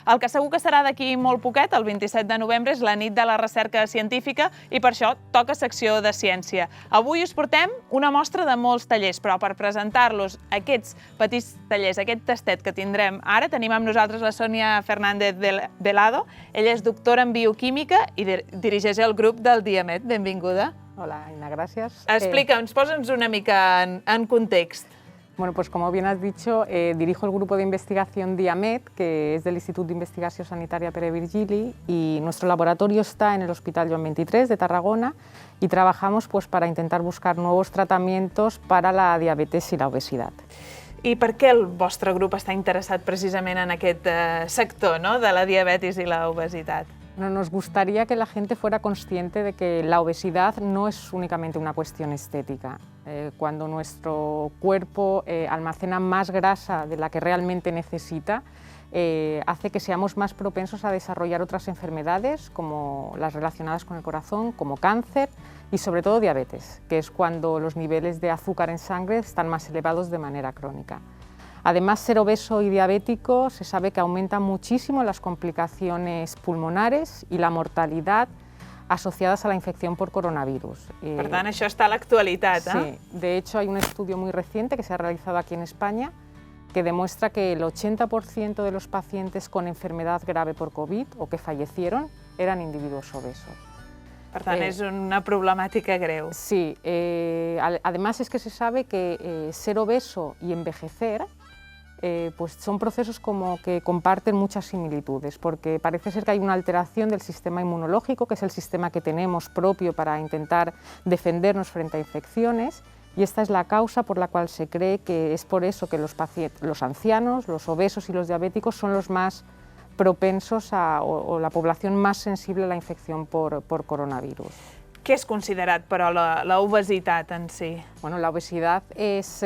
El que segur que serà d'aquí molt poquet, el 27 de novembre, és la nit de la recerca científica i per això toca secció de ciència. Avui us portem una mostra de molts tallers, però per presentar-los aquests petits tallers, aquest tastet que tindrem ara, tenim amb nosaltres la Sònia Fernández Velado. Ella és doctora en bioquímica i dirigeix el grup del Diamet. Benvinguda. Hola, Aina, gracias. Explica'ns, posa'ns una mica en context. Bueno, pues como bien has dicho, dirijo el grupo de investigación Diamet, que es del Instituto de Investigación Sanitaria Pere Virgili, y nuestro laboratorio está en el Hospital Joan 23 de Tarragona y trabajamos pues, para intentar buscar nuevos tratamientos para la diabetes y la obesidad. I per què el vostre grup està interessat precisament en aquest sector, no?, de la diabetis i la obesitat? Bueno, nos gustaría que la gente fuera consciente de que la obesidad no es únicamente una cuestión estética. Cuando nuestro cuerpo almacena más grasa de la que realmente necesita, hace que seamos más propensos a desarrollar otras enfermedades, como las relacionadas con el corazón, como cáncer y sobre todo diabetes, que es cuando los niveles de azúcar en sangre están más elevados de manera crónica. Además, ser obeso y diabético se sabe que aumenta muchísimo las complicaciones pulmonares y la mortalidad asociadas a la infección por coronavirus. Per tant, això està a l'actualitat, Sí, de hecho hay un estudio muy reciente que se ha realizado aquí en España que demuestra que el 80% de los pacientes con enfermedad grave por COVID o que fallecieron eran individuos obesos. Per tant, és una problemàtica greu. Sí, además es que se sabe que ser obeso y envejecer pues son procesos como que comparten muchas similitudes, porque parece ser que hay una alteración del sistema inmunológico, que es el sistema que tenemos propio para intentar defendernos frente a infecciones, y esta es la causa por la cual se cree que es por eso que los ancianos, los obesos y los diabéticos son los más propensos o la población más sensible a la infección por coronavirus. Què és considerat, però, la obesitat en si? Bueno, la obesidad es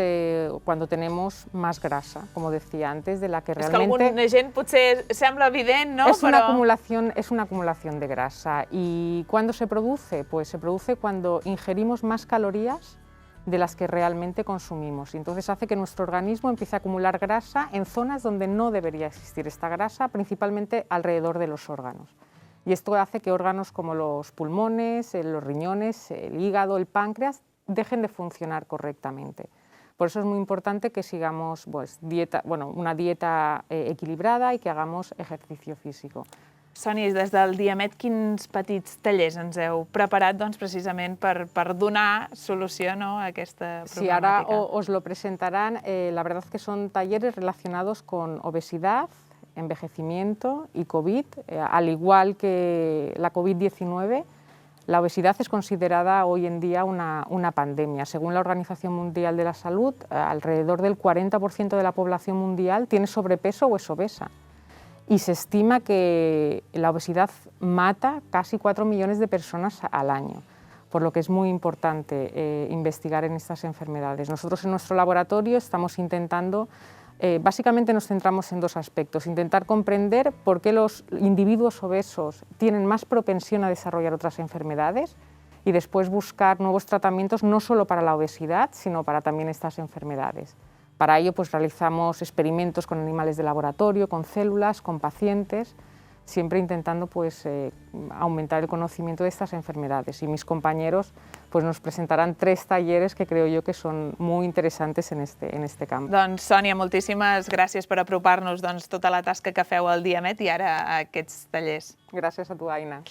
cuando tenemos más grasa, como decía antes, de la que realmente... És que alguna gent potser sembla evident, no? Es una acumulación de grasa. ¿Y cuándo se produce? Pues se produce cuando ingerimos más calorías de las que realmente consumimos. Y entonces hace que nuestro organismo empiece a acumular grasa en zonas donde no debería existir esta grasa, principalmente alrededor de los órganos. Y esto hace que órganos como los pulmones, los riñones, el hígado, el páncreas dejen de funcionar correctamente. Por eso es muy importante que sigamos pues, una dieta equilibrada y que hagamos ejercicio físico. Sònia, des del Diamet, quins petits tallers ens heu preparat precisament per donar solució a aquesta problemàtica? Sí, ahora os lo presentarán. La verdad es que son talleres relacionados con obesidad, envejecimiento y COVID. Al igual que la COVID-19, la obesidad es considerada hoy en día una pandemia. Según la Organización Mundial de la Salud, alrededor del 40% de la población mundial tiene sobrepeso o es obesa. Y se estima que la obesidad mata casi 4 millones de personas al año, por lo que es muy importante investigar en estas enfermedades. Nosotros en nuestro laboratorio estamos intentando, básicamente nos centramos en dos aspectos: intentar comprender por qué los individuos obesos tienen más propensión a desarrollar otras enfermedades y después buscar nuevos tratamientos no solo para la obesidad, sino para también estas enfermedades. Para ello pues, realizamos experimentos con animales de laboratorio, con células, con pacientes, siempre intentando pues, aumentar el conocimiento de estas enfermedades. Y mis compañeros pues, nos presentarán 3 talleres que creo yo que son muy interesantes en este campo. Doncs, Sònia, moltíssimes gràcies per apropar-nos tota la tasca que feu al Diamet i ara a aquests tallers. Gràcies a tu, Aina.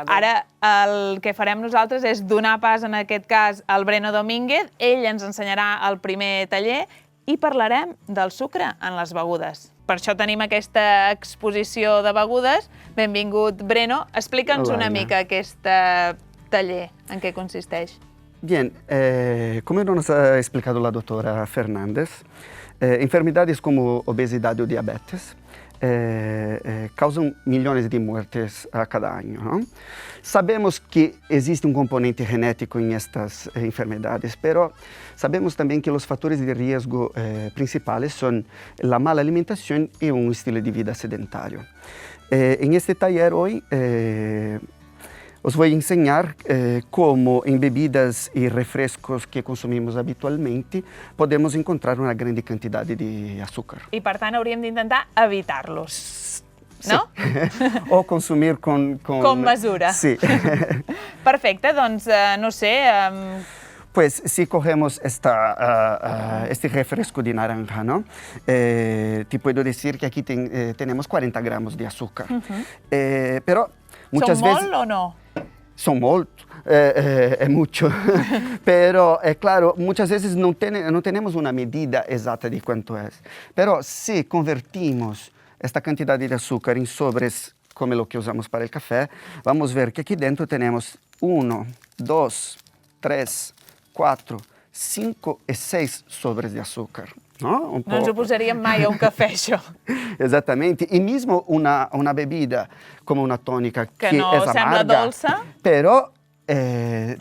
Ara el que farem nosaltres és donar pas, en aquest cas, al Breno Domínguez. Ell ens ensenyarà el primer taller i parlarem del sucre en les begudes. Per això tenim aquesta exposició de begudes. Benvingut, Breno. Explica'ns una mica aquest taller, en què consisteix. Bien, como nos ha explicado la doctora Fernández, enfermedades como obesidad o diabetes causam milhões de muertes a cada año, ¿no? Sabemos que existe un componente genético en estas enfermedades, pero sabemos también que los factores de riesgo principales son la mala alimentación y un estilo de vida sedentario. En este taller hoy os voy a enseñar cómo en bebidas y refrescos que consumimos habitualmente podemos encontrar una grande cantidad de azúcar. I per tant hauríem d'intentar evitar-los. no? Sí. O consumir con... Con mesura. Sí. Perfecte, doncs no sé... Pues si cogemos este refresco de naranja, ¿no? Te puedo decir que aquí tenemos 40 gramos de azúcar. Pero muchas ¿Son veces... molt o no? Son molto, es mucho. Pero claro, muchas veces no tenemos una medida exacta de cuánto es. Pero si convertimos esta cantidad de azúcar en sobres como lo que usamos para el café, vamos a ver que aquí dentro tenemos 1, 2, 3, 4, 5 y 6 sobres de azúcar. No ens ho posaríem mai a un cafè, això. Exactamente. Y mismo una bebida como una tónica que no es sembla amarga. dolça. Pero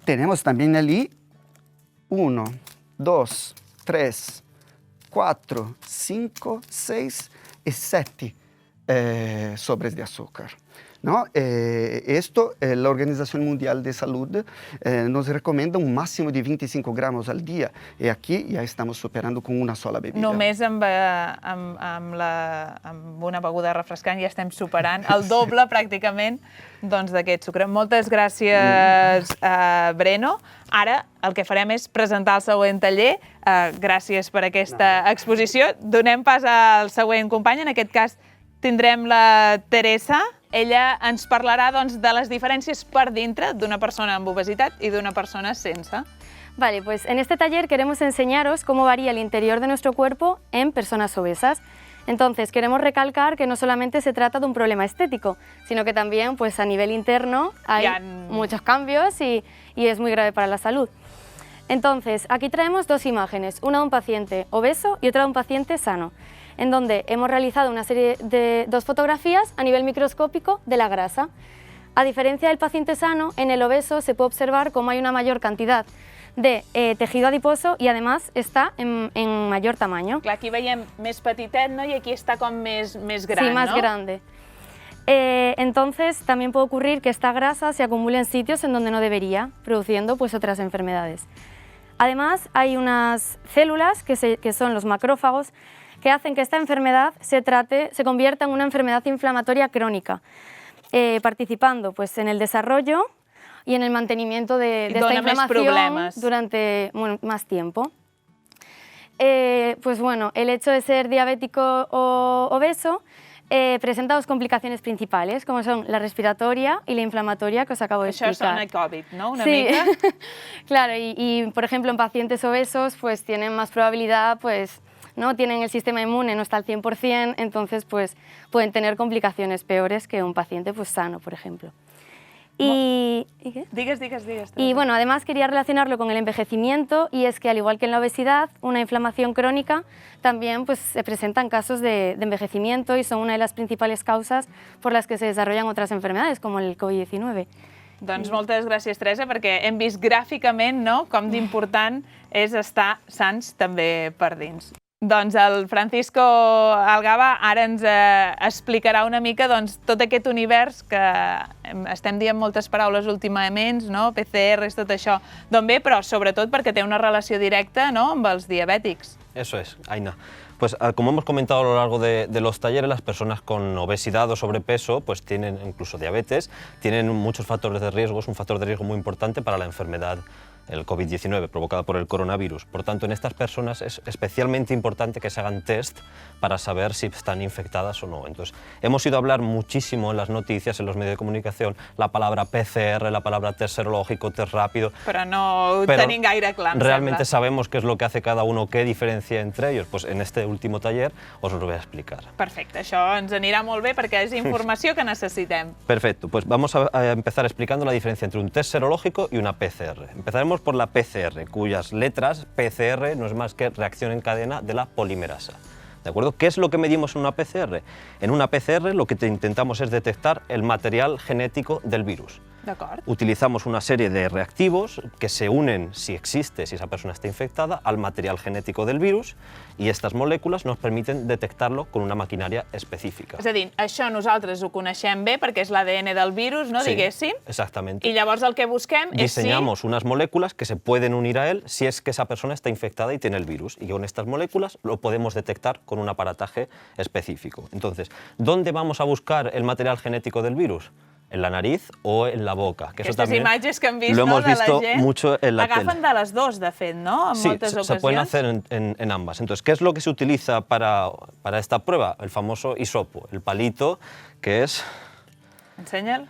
tenemos también allí 1, 2, 3, 4, 5, 6 y 7 sobres de azúcar. ¿No? Esto, la Organización Mundial de Salud nos recomienda un máximo de 25 gramos al día y aquí ya estamos superando con una sola bebida. Només amb una beguda refrescant ja estem superant el doble pràcticament d'aquest sucre. Moltes gràcies, Breno. Ara el que farem és presentar el següent taller. Gràcies per aquesta exposició. Donem pas al següent company. En aquest cas tindrem la Teresa. Ella ens parlarà de les diferències per dintre d'una persona amb obesitat i d'una persona sense. Vale, pues en este taller queremos enseñaros cómo varía el interior de nuestro cuerpo en personas obesas. Entonces, queremos recalcar que no solamente se trata de un problema estético, sino que también pues, a nivel interno hay muchos cambios y es muy grave para la salud. Entonces, aquí traemos dos imágenes, una de un paciente obeso y otra de un paciente sano, en donde hemos realizado una serie de dos fotografías a nivel microscópico de la grasa. A diferencia del paciente sano, en el obeso se puede observar cómo hay una mayor cantidad de tejido adiposo y además está en mayor tamaño. Clar, aquí veiem més petitet, no? I aquí està com més gran, sí, más ¿no? grande. Entonces, también puede ocurrir que esta grasa se acumule en sitios en donde no debería, produciendo pues, otras enfermedades. Además, hay unas células, que son los macrófagos, que hacen que esta enfermedad se convierta en una enfermedad inflamatoria crónica, participando pues, en el desarrollo y en el mantenimiento de esta inflamación durante más tiempo. Pues bueno, el hecho de ser diabético o obeso presenta dos complicaciones principales, como son la respiratoria y la inflamatoria, que os acabo de explicar. Això sona COVID, ¿no? Una sí. mica. Claro, y por ejemplo en pacientes obesos pues tienen más probabilidad, pues no tienen el sistema inmune, no está al 100%, entonces pues pueden tener complicaciones peores que un paciente pues sano, por ejemplo. ¿Y qué? Digues. Y bueno, además quería relacionarlo con el envejecimiento, y es que al igual que en la obesidad, una inflamación crónica también pues, se presentan casos de envejecimiento y son una de las principales causas por las que se desarrollan otras enfermedades, como el COVID-19. Doncs moltes gràcies, Teresa, perquè hem vist gràficament no, com d'important és estar sans també per dins. Doncs el Francisco Algaba ara ens explicarà una mica tot aquest univers que estem dient moltes paraules últimament, no? PCRs, tot això, d'on ve, però sobretot perquè té una relació directa no? amb els diabètics. Eso es, Aina. Pues como hemos comentado a lo largo de los talleres, las personas con obesidad o sobrepeso pues tienen incluso diabetes, tienen muchos factores de riesgo, es un factor de riesgo muy importante para la enfermedad, el COVID-19, provocada por el coronavirus. Por tanto, en estas personas es especialmente importante que se hagan test para saber si están infectadas o no. Entonces, hemos ido a hablar muchísimo en las noticias, en los medios de comunicación, la palabra PCR, la palabra test serológico, test rápido. Però no ho tenim gaire clar, em realmente sembla. sabemos qué es lo que hace cada uno, qué diferencia entre ellos. Pues en este último taller os lo voy a explicar. Perfecte, això ens anirà molt bé perquè és informació que necessitem. Perfecto, pues vamos a empezar explicando la diferencia entre un test serológico y una PCR. Empezaremos por la PCR, cuyas letras PCR no es más que reacción en cadena de la polimerasa. ¿De acuerdo? ¿Qué es lo que medimos en una PCR? En una PCR lo que intentamos es detectar el material genético del virus. D'acord. Utilizamos una serie de reactivos que se unen, si existe, si esa persona está infectada, al material genético del virus, y estas moléculas nos permiten detectarlo con una maquinaria específica. És a dir, això nosaltres ho coneixem bé perquè és l'ADN del virus, no, Sí, diguéssim? exactamente. I llavors el que busquem és si... Diseñamos unas moléculas que se pueden unir a él si es que esa persona está infectada y tiene el virus. Y con estas moléculas lo podemos detectar con un aparataje específico. Entonces, ¿dónde vamos a buscar el material genético del virus? En la nariz o en la boca. Que eso Aquestes también imatges que hem vist, lo no, hemos de la visto gent, mucho en la tele. agafen de les dos, de fet, no? En Sí, moltes se ocasions. pueden hacer en ambas. Entonces, ¿qué es lo que se utiliza para esta prueba? El famoso hisopo, el palito, que es... Ensenya'l.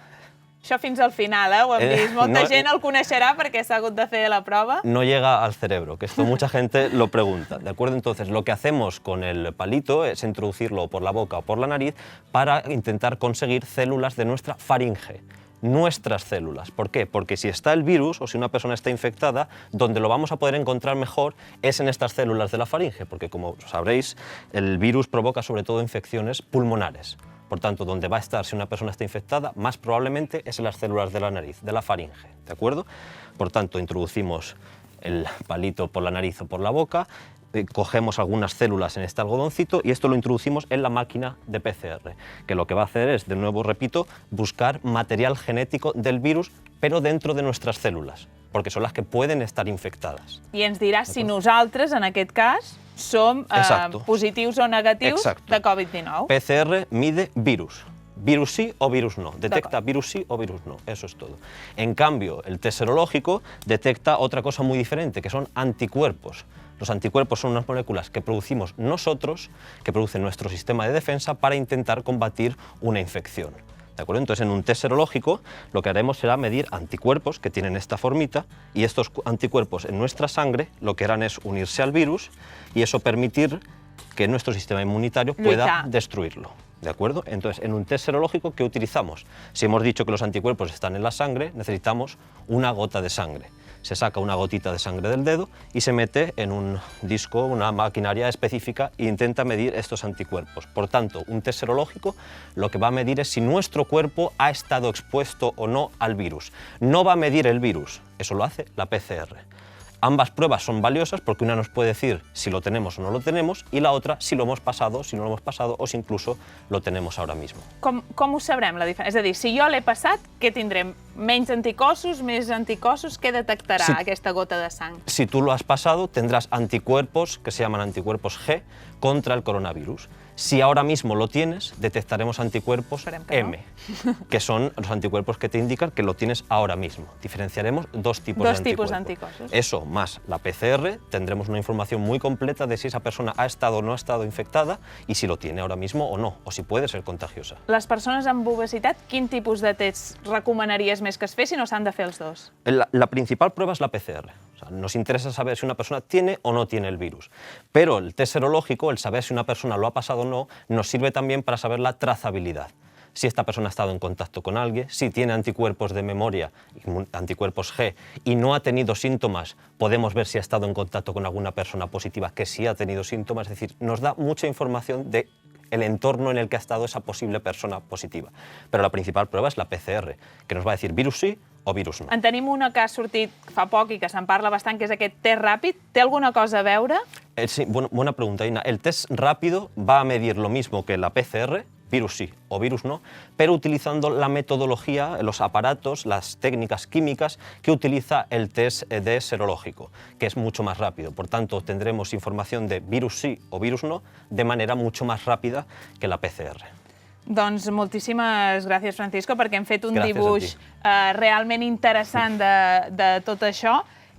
Això fins al final, ho hem vist. Molta gent el coneixerà perquè s'ha hagut de fer la prova. No llega al cerebro, que esto mucha gente lo pregunta, ¿de acuerdo? Entonces, lo que hacemos con el palito es introducirlo por la boca o por la nariz para intentar conseguir células de nuestra faringe. Nuestras células. ¿Por qué? Porque si está el virus o si una persona está infectada, donde lo vamos a poder encontrar mejor es en estas células de la faringe, porque como sabréis, el virus provoca sobre todo infecciones pulmonares. Por tanto, donde va a estar si una persona está infectada, más probablemente es en las células de la nariz, de la faringe, ¿de acuerdo? Por tanto, introducimos el palito por la nariz o por la boca, cogemos algunas células en este algodoncito y esto lo introducimos en la máquina de PCR, que lo que va a hacer es, de nuevo repito, buscar material genético del virus, pero dentro de nuestras células, porque son las que pueden estar infectadas. I ens dirà si nosaltres, en aquest cas, som positius o negatius de Covid-19. PCR mide virus. Virus sí o virus no. Detecta virus sí o virus no. Eso es todo. En cambio, el test serológico detecta otra cosa muy diferente, que son anticuerpos. Los anticuerpos son unas moléculas que producimos nosotros, que produce nuestro sistema de defensa para intentar combatir una infección. ¿De acuerdo? Entonces, en un test serológico lo que haremos será medir anticuerpos que tienen esta formita, y estos anticuerpos en nuestra sangre lo que harán es unirse al virus y eso permitir que nuestro sistema inmunitario pueda destruirlo. ¿De acuerdo? Entonces, en un test serológico, ¿qué utilizamos? Si hemos dicho que los anticuerpos están en la sangre, necesitamos una gota de sangre. Se saca una gotita de sangre del dedo y se mete en un disco, una maquinaria específica, e intenta medir estos anticuerpos. Por tanto, un test serológico lo que va a medir es si nuestro cuerpo ha estado expuesto o no al virus. No va a medir el virus, eso lo hace la PCR. Ambas pruebas son valiosas porque una nos puede decir si lo tenemos o no lo tenemos y la otra si lo hemos pasado, si no lo hemos pasado o si incluso lo tenemos ahora mismo. Com ho sabrem, la diferència? És a dir, si jo l'he passat, què tindrem? Menys anticossos, més anticossos? Què detectarà aquesta gota de sang? Si tú lo has pasado, tendrás anticuerpos que se llaman anticuerpos G contra el coronavirus. Si ahora mismo lo tienes, detectaremos anticuerpos M, que son los anticuerpos que te indican que lo tienes ahora mismo. Diferenciaremos dos tipos de anticuerpos. Eso, más la PCR, tendremos una información muy completa de si esa persona ha estado o no ha estado infectada y si lo tiene ahora mismo o no, o si puede ser contagiosa. Les persones amb obesitat, quin tipus de test recomanaries més que es fessin o s'han de fer els dos? La principal prueba es la PCR. O sea, nos interesa saber si una persona tiene o no tiene el virus. Pero el test serológico, el saber si una persona lo ha pasado o no, nos sirve también para saber la trazabilidad. Si esta persona ha estado en contacto con alguien, si tiene anticuerpos de memoria, anticuerpos G, y no ha tenido síntomas, podemos ver si ha estado en contacto con alguna persona positiva que sí ha tenido síntomas. Es decir, nos da mucha información de el entorno en el que ha estado esa posible persona positiva. Però la principal prova és la PCR, que nos va a decir virus sí o virus no. En tenim una que ha sortit fa poc i que se'n parla bastant, que és aquest test ràpid. Té alguna cosa a veure? Sí, buena pregunta, Ina. El test rápido va a medir lo mismo que la PCR, virus sí o virus no, pero utilizando la metodología, los aparatos, las técnicas químicas que utiliza el test de serológico, que es mucho más rápido. Por tanto, tendremos información de virus sí o virus no de manera mucho más rápida que la PCR. Doncs moltíssimes gràcies, Francisco, perquè hem fet un dibuix realment interessant de tot això.